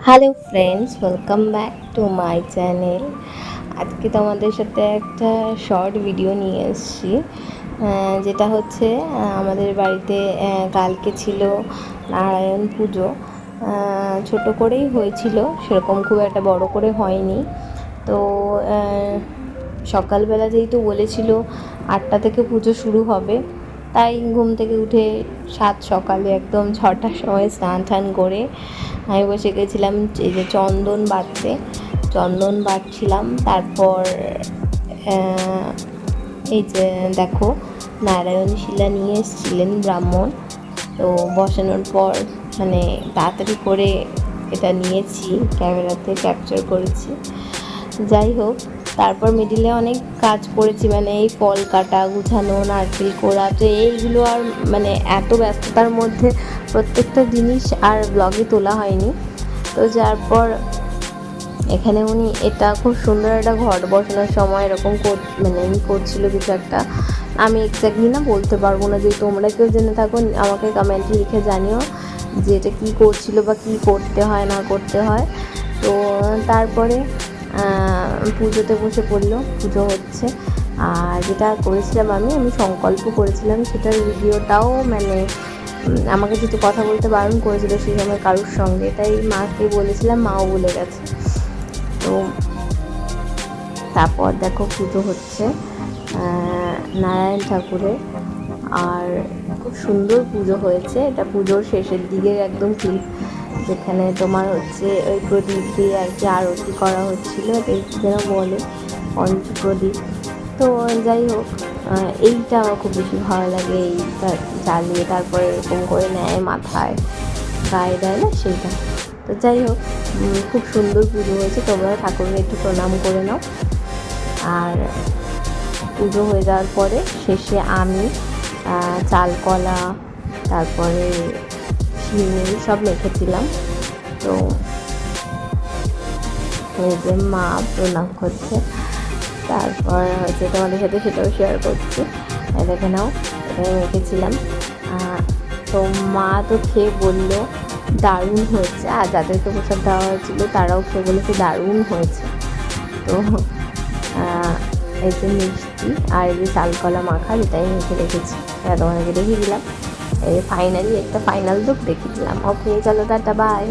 Hello friends, welcome back to my channel. আজকে তোমাদের সাথে একটা শর্ট ভিডিও নিয়ে এসেছি, যেটা হচ্ছে আমাদের বাড়িতে কালকে ছিল নারায়ণ পুজো। ছোট করেই হয়েছিল, সেরকম খুব একটা বড় করে হয়নি। তো সকালবেলা যেহেতু বলেছিল 8টা থেকে পুজো শুরু হবে, তাই ঘুম থেকে উঠে সকালে একদম 6টার সময় স্নান টান করে আমি বসে গেছিলাম এই যে চন্দন বাটছিলাম। তারপর এই যে দেখো, নারায়ণ শিলা নিয়ে এসেছিলেন ব্রাহ্মণ। তো বসানোর পর মানে তাড়াতাড়ি করে এটা নিয়েছি, ক্যামেরাতে ক্যাপচার করেছি। যাই হোক, তারপর মিডিলে অনেক কাজ করেছি, মানে এই ফল কাটা, গুছানো, নারকেল কোড়া। তো এইগুলো আর মানে এত ব্যস্ততার মধ্যে প্রত্যেকটা জিনিস আর ব্লগে তোলা হয়নি। তো যার পর এখানে উনি এটা খুব সুন্দর একটা ঘট বসানোর সময় এরকম মানে করছিল কিছু একটা, আমি এক্স্যাক্টলি না বলতে পারবো না। যদি তোমরা কেউ জেনে থাকো আমাকে কমেন্টে লিখে জানিও যে এটা কী করছিল বা কী করতে হয় না করতে হয়। তো তারপরে পুজোতে বসে পড়লো, পুজো হচ্ছে। আর যেটা করেছিলাম আমি সংকল্প করেছিলাম, সেটার ভিডিওটাও মানে আমাকে যেহেতু কথা বলতে বারণ করেছিল সেই সময় কারোর সঙ্গে, তাই মাকে বলেছিলাম, মাও বলে গেছে। তো তারপর দেখো পুজো হচ্ছে নারায়ণ ঠাকুরের, আর খুব সুন্দর পুজো হয়েছে। এটা পুজোর শেষের দিকে একদম ক্লিপ, যেখানে তোমার হচ্ছে ওই প্রদীপ দিয়ে আর কি আরতি করা হচ্ছিলো, যেন বলে পঞ্চপ্রদীপ। তো যাই হোক, এইটা আমার খুব বেশি ভালো লাগে, এইটা জ্বালিয়ে তারপরে এরকম করে নেয় মাথায়, গায়ে দেয় না সেইটা। তো যাই হোক, খুব সুন্দর পুজো হয়েছে। তোমরা ঠাকুরকে একটু প্রণাম করে নাও। আর পুজো হয়ে যাওয়ার পরে শেষে আমি চালকলা, তারপরে শিঙি সব মেখেছিলাম। তো এই যে মা প্রণাম করছে, তারপর হচ্ছে তোমাদের সাথে সেটাও শেয়ার করছি। দেখে নাও, এটাই মেখেছিলাম। তো মা তো খেয়ে বললো দারুণ হয়েছে, আর যাদেরকে প্রসাদ দেওয়া হয়েছিল তারাও খেয়ে বলেছে দারুণ হয়েছে। তো এই যে মিষ্টি আর এই যে চালকলা মাখা, যেটাই মেখে রেখেছি, তোমাদেরকে দেখিয়ে দিলাম। এই ফাইনালি একটা ফাইনাল লুক দেখিয়ে দিলাম। ওকে, চলো টাটা, বাই।